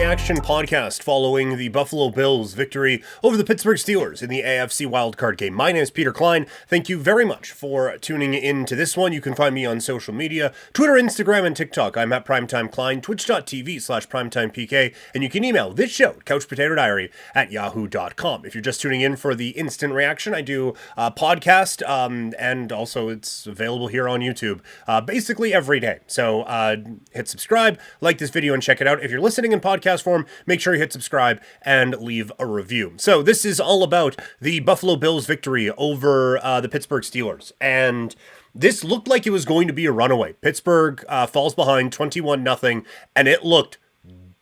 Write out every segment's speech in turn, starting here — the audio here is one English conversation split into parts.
reaction podcast following the Buffalo Bills' victory over the Pittsburgh Steelers in the AFC wildcard game. My name is Peter Klein. Thank you very much for tuning in to this one. You can find me on social media, Twitter, Instagram, and TikTok. I'm at Primetime Klein, twitch.tv/primetimepk, and you can email this show, couchpotatodiary@yahoo.com. If you're just tuning in for the instant reaction, I do a podcast, and also it's available here on YouTube basically every day. So hit subscribe, like this video, and check it out. If you're listening in podcast form, make sure you hit subscribe and leave a review. So this is all about the Buffalo Bills victory over the Pittsburgh Steelers. And this looked like it was going to be a runaway. Pittsburgh falls behind 21-0, and it looked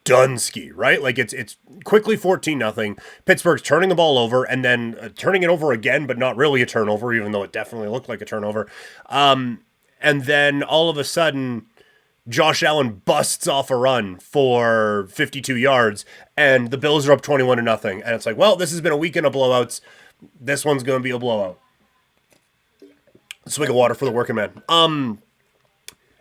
Dunsky, right? Like it's quickly 14-0. Pittsburgh's turning the ball over and then turning it over again, but not really a turnover, even though it definitely looked like a turnover. And then all of a sudden, Josh Allen busts off a run for 52 yards, and the Bills are up 21-0. And it's like, well, this has been a weekend of blowouts. This one's going to be a blowout. Swig of water for the working man. And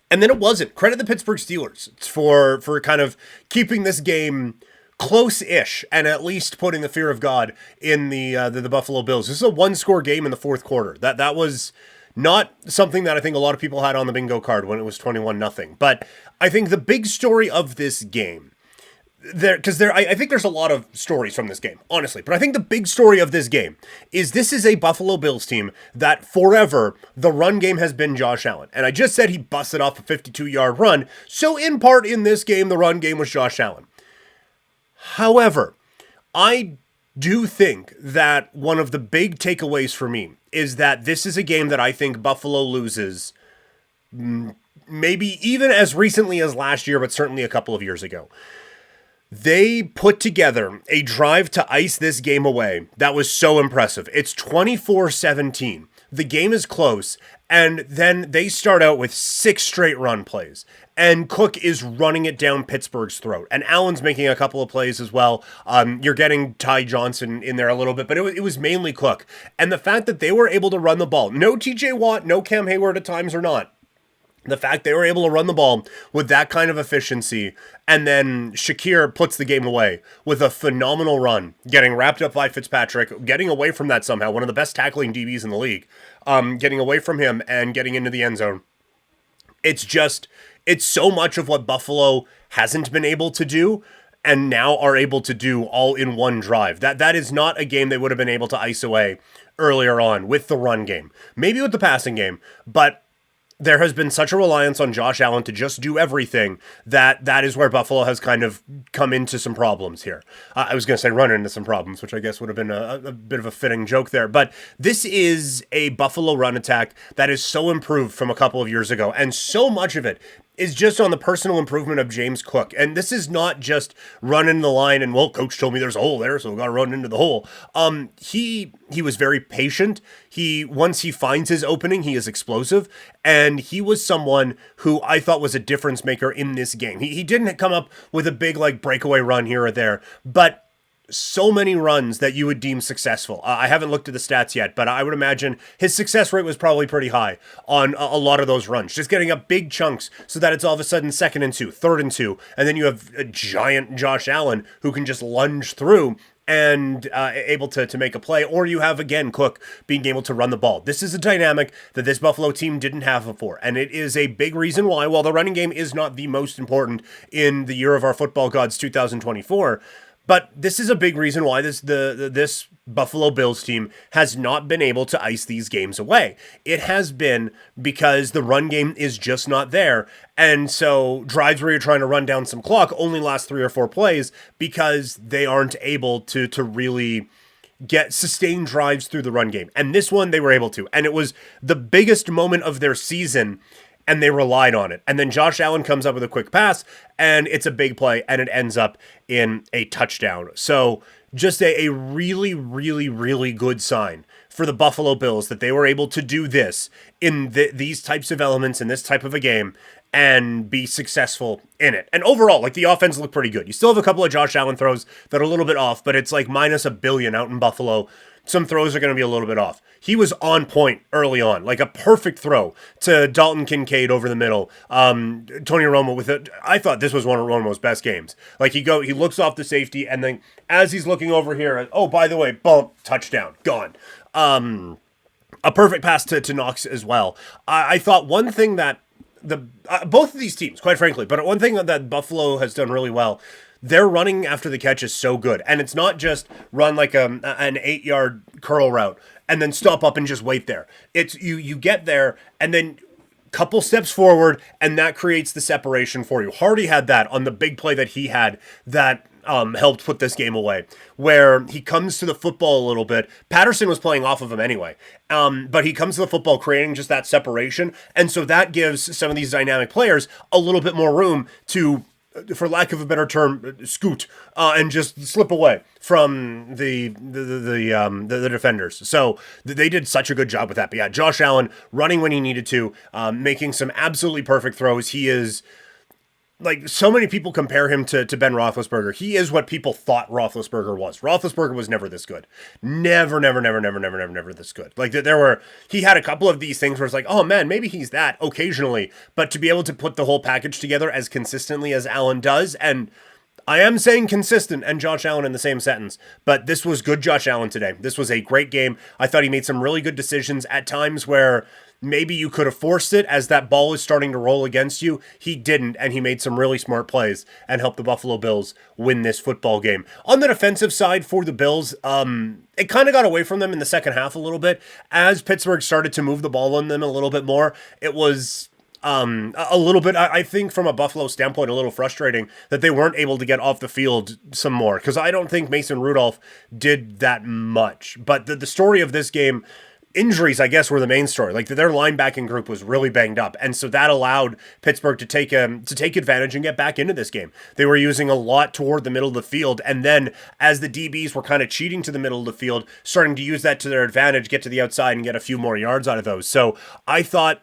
then it wasn't. Credit the Pittsburgh Steelers for kind of keeping this game close-ish and at least putting the fear of God in the Buffalo Bills. This is a one-score game in the fourth quarter. That was not something that I think a lot of people had on the bingo card when it was 21-0. But I think the big story of this game, I think there's a lot of stories from this game, honestly. But I think the big story of this game is this is a Buffalo Bills team that forever the run game has been Josh Allen. And I just said he busted off a 52-yard run. So in part in this game, the run game was Josh Allen. However, I do think that one of the big takeaways for me is that this is a game that I think Buffalo loses maybe even as recently as last year, but certainly a couple of years ago. They put together a drive to ice this game away that was so impressive. It's 24-17. The game is close, and then they start out with 6 straight run plays. And Cook is running it down Pittsburgh's throat. And Allen's making a couple of plays as well. You're getting Ty Johnson in there a little bit, but it was mainly Cook. And the fact that they were able to run the ball, no TJ Watt, no Cam Hayward at times or not, the fact they were able to run the ball with that kind of efficiency, and then Shakir puts the game away with a phenomenal run, getting wrapped up by Fitzpatrick, getting away from that somehow, one of the best tackling DBs in the league, getting away from him and getting into the end zone. It's so much of what Buffalo hasn't been able to do and now are able to do all in one drive. That is not a game they would have been able to ice away earlier on with the run game. Maybe with the passing game, but there has been such a reliance on Josh Allen to just do everything that is where Buffalo has kind of come into some problems here. I was going to say run into some problems, which I guess would have been a bit of a fitting joke there. But this is a Buffalo run attack that is so improved from a couple of years ago. And so much of it is just on the personal improvement of James Cook. And this is not just running the line and, well, coach told me there's a hole there, so we got to run into the hole. He was very patient. Once he finds his opening, he is explosive. And he was someone who I thought was a difference maker in this game. He didn't come up with a big, breakaway run here or there, but so many runs that you would deem successful. I haven't looked at the stats yet, but I would imagine his success rate was probably pretty high on a lot of those runs. Just getting up big chunks so that it's all of a sudden 2nd and 2, 3rd and 2, and then you have a giant Josh Allen who can just lunge through and able to make a play, or you have, again, Cook being able to run the ball. This is a dynamic that this Buffalo team didn't have before, and it is a big reason why, while the running game is not the most important in the year of our football gods 2024, but this is a big reason why this Buffalo Bills team has not been able to ice these games away. It has been because the run game is just not there. And so drives where you're trying to run down some clock only last 3 or 4 plays because they aren't able to really get sustained drives through the run game. And this one they were able to. And it was the biggest moment of their season, and they relied on it. And then Josh Allen comes up with a quick pass, and it's a big play, and it ends up in a touchdown. So just a really, really, really good sign for the Buffalo Bills that they were able to do this in these types of elements in this type of a game and be successful in it. And overall, the offense looked pretty good. You still have a couple of Josh Allen throws that are a little bit off, but it's minus $1 billion out in Buffalo. some throws are going to be a little bit off. He was on point early on, like a perfect throw to Dalton Kincaid over the middle. Tony Romo with it. I thought this was one of Romo's best games. Like he looks off the safety, and then as he's looking over here, oh, by the way, bump, touchdown, gone. A perfect pass to Knox as well. I thought one thing that both of these teams, quite frankly, but one thing that Buffalo has done really well, their running after the catch is so good. And it's not just run like an 8-yard curl route and then stop up and just wait there. It's you get there and then couple steps forward, and that creates the separation for you. Hardy had that on the big play that he had that helped put this game away, where he comes to the football a little bit. Patterson was playing off of him anyway, but he comes to the football creating just that separation, and so that gives some of these dynamic players a little bit more room to, for lack of a better term, scoot and just slip away from the defenders. So they did such a good job with that. But yeah, Josh Allen running when he needed to, making some absolutely perfect throws. He is, like, so many people compare him to Ben Roethlisberger. He is what people thought Roethlisberger was. Roethlisberger was never this good. Never this good. Like, he had a couple of these things where it's like, oh man, maybe he's that occasionally. But to be able to put the whole package together as consistently as Allen does, and I am saying consistent and Josh Allen in the same sentence, but this was good Josh Allen today. This was a great game. I thought he made some really good decisions at times where maybe you could have forced it as that ball is starting to roll against you. He didn't, and he made some really smart plays and helped the Buffalo Bills win this football game. On the defensive side for the Bills, it kind of got away from them in the second half a little bit. As Pittsburgh started to move the ball on them a little bit more, it was a little bit, I think from a Buffalo standpoint, a little frustrating that they weren't able to get off the field some more, because I don't think Mason Rudolph did that much. But the story of this game, injuries, I guess, were the main story. Like, their linebacking group was really banged up, and so that allowed Pittsburgh to take advantage and get back into this game. They were using a lot toward the middle of the field, and then as the DBs were kind of cheating to the middle of the field, starting to use that to their advantage, get to the outside and get a few more yards out of those. So I thought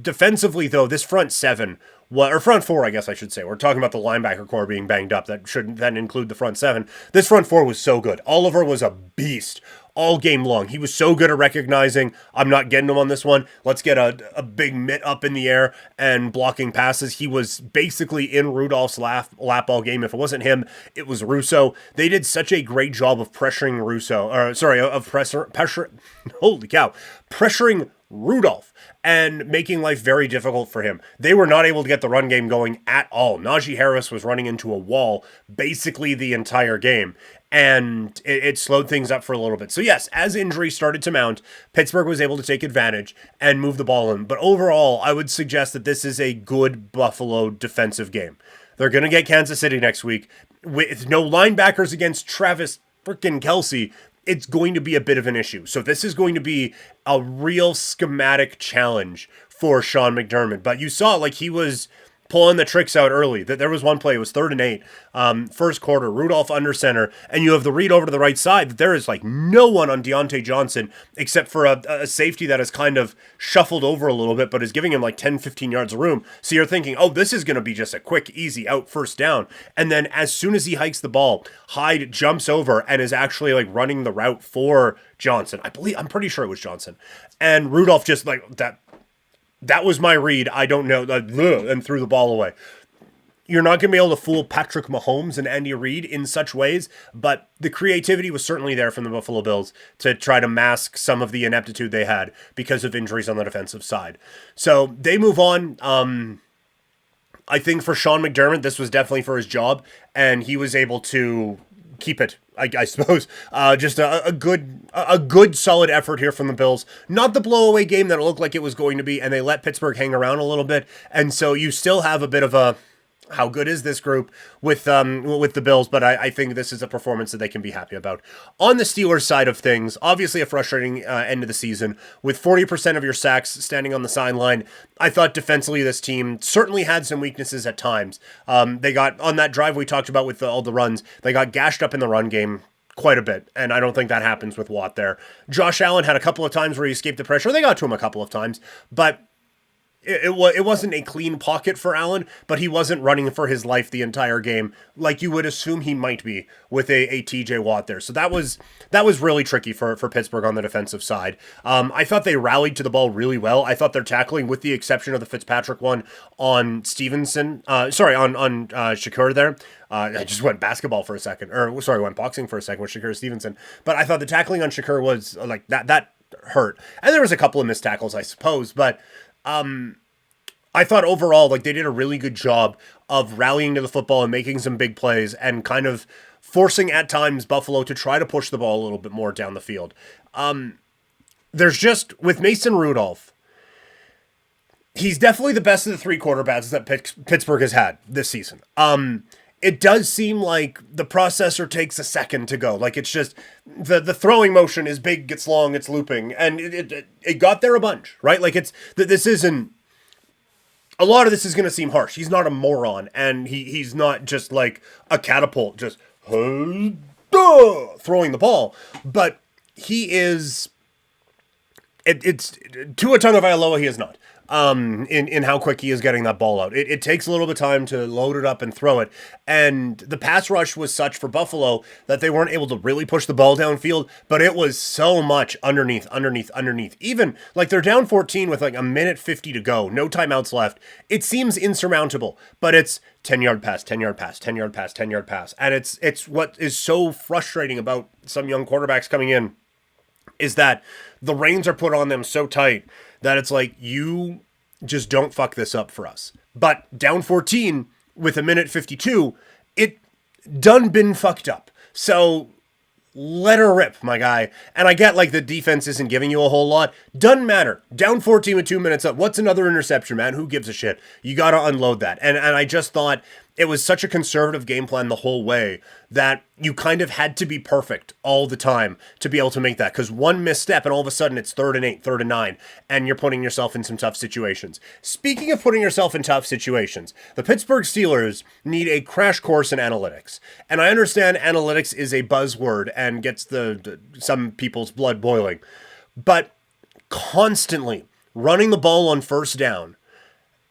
defensively, though, this front seven, or front four, I guess I should say. We're talking about the linebacker core being banged up. That shouldn't then include the front seven. This front four was so good. Oliver was a beast all game long. He was so good at recognizing, I'm not getting him on this one. Let's get a big mitt up in the air and blocking passes. He was basically in Rudolph's lap all game. If it wasn't him, it was Russo. They did such a great job of pressuring pressuring Rudolph and making life very difficult for him. They were not able to get the run game going at all. Najee Harris was running into a wall basically the entire game, and it slowed things up for a little bit. So yes, as injuries started to mount, Pittsburgh was able to take advantage and move the ball in. But overall, I would suggest that this is a good Buffalo defensive game. They're going to get Kansas City next week. With no linebackers against Travis frickin' Kelce, it's going to be a bit of an issue. So this is going to be a real schematic challenge for Sean McDermott. But you saw, like, he was pulling the tricks out early. That there was one play, it was 3rd and 8, first quarter, Rudolph under center, and you have the read over to the right side that there is like no one on Deontay Johnson except for a safety that is kind of shuffled over a little bit, but is giving him like 10-15 yards of room. So you're thinking, oh, this is going to be just a quick, easy out first down. And then as soon as he hikes the ball, Hyde jumps over and is actually like running the route for Johnson. I'm pretty sure it was Johnson. And Rudolph just like that was my read. I don't know. And threw the ball away. You're not going to be able to fool Patrick Mahomes and Andy Reid in such ways, but the creativity was certainly there from the Buffalo Bills to try to mask some of the ineptitude they had because of injuries on the defensive side. So they move on. I think for Sean McDermott, this was definitely for his job, and he was able to keep it, I suppose. Just a good solid effort here from the Bills. Not the blowaway game that it looked like it was going to be, and they let Pittsburgh hang around a little bit. And so you still have a bit of a, how good is this group with the Bills? But I think this is a performance that they can be happy about. On the Steelers side of things, obviously a frustrating end of the season with 40% of your sacks standing on the sideline. I thought defensively this team certainly had some weaknesses at times. They got, on that drive we talked about with all the runs, they got gashed up in the run game quite a bit, and I don't think that happens with Watt there. Josh Allen had a couple of times where he escaped the pressure. They got to him a couple of times, but it wasn't a clean pocket for Allen, but he wasn't running for his life the entire game like you would assume he might be with a TJ Watt there. So that was really tricky for Pittsburgh on the defensive side. I thought they rallied to the ball really well. I thought their tackling, with the exception of the Fitzpatrick one on Stevenson, on Shakur there. I just went basketball for a second, went boxing for a second with Shakur Stevenson. But I thought the tackling on Shakur was like that hurt. And there was a couple of missed tackles, I suppose, but I thought overall, like, they did a really good job of rallying to the football and making some big plays and kind of forcing at times Buffalo to try to push the ball a little bit more down the field. There's just, with Mason Rudolph, he's definitely the best of the three quarterbacks that Pittsburgh has had this season. It does seem like the processor takes a second to go. Like, it's just, the throwing motion is big, it's long, it's looping, and it got there a bunch, right? Like, this isn't, a lot of this is going to seem harsh. He's not a moron, and he's not just like a catapult, just throwing the ball. But he is, it's Tua Tagovailoa, he is not. In how quick he is getting that ball out. It takes a little bit of time to load it up and throw it. And the pass rush was such for Buffalo that they weren't able to really push the ball downfield, but it was so much underneath. Even, like, they're down 14 with like a minute 50 to go, no timeouts left. It seems insurmountable, but it's 10-yard pass, 10-yard pass, 10-yard pass, 10-yard pass. And it's what is so frustrating about some young quarterbacks coming in is that the reins are put on them so tight that it's like, you just don't fuck this up for us. But down 14 with a minute 52, it done been fucked up. So let her rip, my guy. And I get, like, the defense isn't giving you a whole lot. Doesn't matter. Down 14 with 2 minutes up. What's another interception, man? Who gives a shit? You got to unload that. And I just thought it was such a conservative game plan the whole way that you kind of had to be perfect all the time to be able to make that. Because one misstep and all of a sudden it's 3rd and 8, 3rd and 9, and you're putting yourself in some tough situations. Speaking of putting yourself in tough situations, the Pittsburgh Steelers need a crash course in analytics. And I understand analytics is a buzzword and gets some people's blood boiling. But constantly running the ball on first down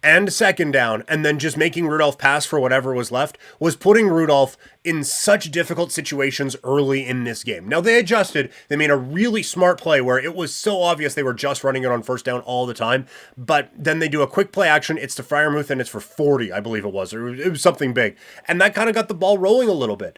and second down, and then just making Rudolph pass for whatever was left, was putting Rudolph in such difficult situations early in this game. Now, they adjusted. They made a really smart play where it was so obvious they were just running it on first down all the time, but then they do a quick play action. It's to Freiermuth, and it's for 40, I believe it was. Or it was something big. And that kind of got the ball rolling a little bit.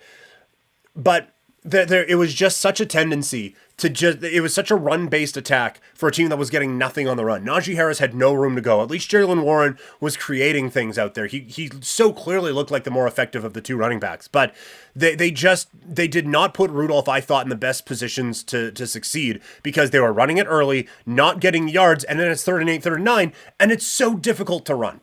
But it was just such a tendency it was such a run-based attack for a team that was getting nothing on the run. Najee Harris had no room to go. At least Jaylen Warren was creating things out there. He so clearly looked like the more effective of the two running backs. But they did not put Rudolph, I thought, in the best positions to succeed, because they were running it early, not getting yards, and then it's 3rd and 8, 3rd and 9, and it's so difficult to run,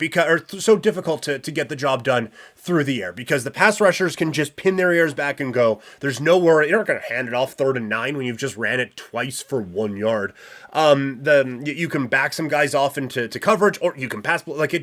so difficult to get the job done through the air, because the pass rushers can just pin their ears back and go. There's no worry. You're not going to hand it off 3rd and 9 when you've just ran it twice for 1 yard. You can back some guys off into coverage, or you can pass. Like,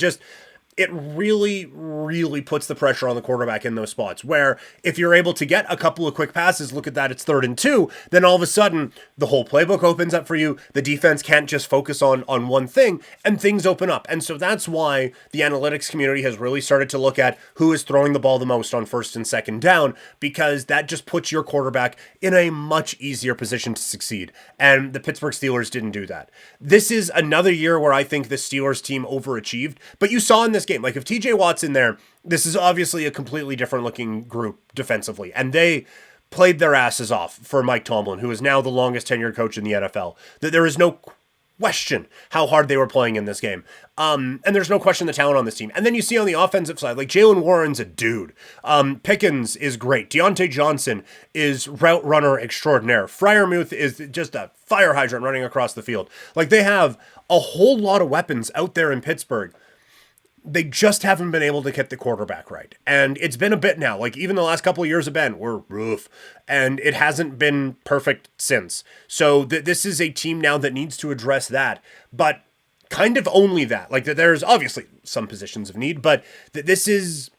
it really, really puts the pressure on the quarterback in those spots where if you're able to get a couple of quick passes, look at that, it's 3rd and 2, then all of a sudden the whole playbook opens up for you. The defense can't just focus on one thing, and things open up. And so that's why the analytics community has really started to look at who is throwing the ball the most on 1st and 2nd down, because that just puts your quarterback in a much easier position to succeed. And the Pittsburgh Steelers didn't do that. This is another year where I think the Steelers team overachieved, but you saw in this game, like, if TJ Watt's in there, this is obviously a completely different looking group defensively, and they played their asses off for Mike Tomlin, who is now the longest tenured coach in the NFL. That there is no question how hard they were playing in this game. And there's no question the talent on this team. And then you see on the offensive side, like, Jaylen Warren's a dude. Pickens is great. Deontay Johnson is route runner extraordinaire. Freiermuth is just a fire hydrant running across the field. Like, they have a whole lot of weapons out there in Pittsburgh. They just haven't been able to get the quarterback right. And it's been a bit now. Like, even the last couple of years have been, we're rough. And it hasn't been perfect since. So this is a team now that needs to address that. But kind of only that. Like, there's obviously some positions of need, but this is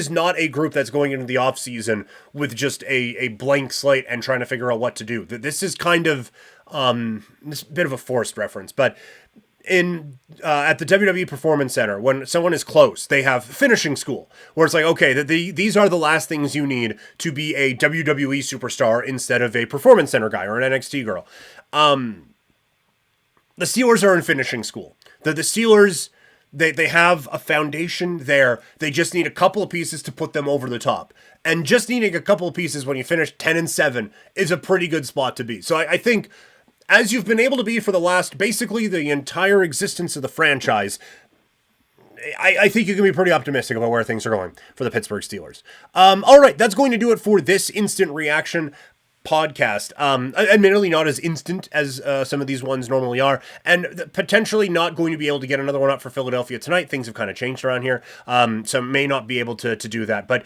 not a group that's going into the offseason with just a blank slate and trying to figure out what to do. This is kind of this bit of a forced reference, but at the WWE Performance Center, when someone is close, they have finishing school, where it's like, okay, these are the last things you need to be a WWE superstar instead of a Performance Center guy or an NXT girl. The Steelers are in finishing school. The Steelers, they have a foundation there. They just need a couple of pieces to put them over the top. And just needing a couple of pieces when you finish 10-7 is a pretty good spot to be. So I think, as you've been able to be for the last, basically the entire existence of the franchise, I think you can be pretty optimistic about where things are going for the Pittsburgh Steelers. All right, that's going to do it for this instant reaction podcast. Admittedly not as instant as some of these ones normally are, and potentially not going to be able to get another one up for Philadelphia tonight. Things have kind of changed around here, so may not be able to do that. But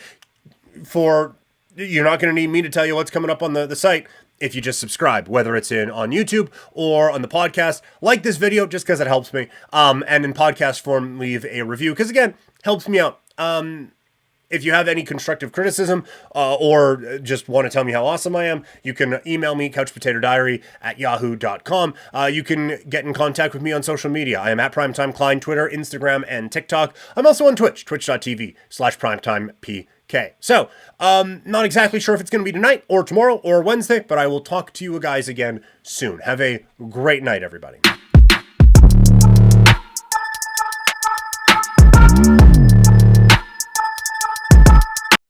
you're not going to need me to tell you what's coming up on the site if you just subscribe, whether it's on YouTube or on the podcast. Like this video just because it helps me, and in podcast form, leave a review because, again, helps me out. If you have any constructive criticism or just want to tell me how awesome I am, you can email me, couchpotatodiary@yahoo.com. You can get in contact with me on social media. I am at Primetime Klein, Twitter, Instagram, and TikTok. I'm also on Twitch, twitch.tv/primetimepk. So, not exactly sure if it's going to be tonight or tomorrow or Wednesday, but I will talk to you guys again soon. Have a great night, everybody.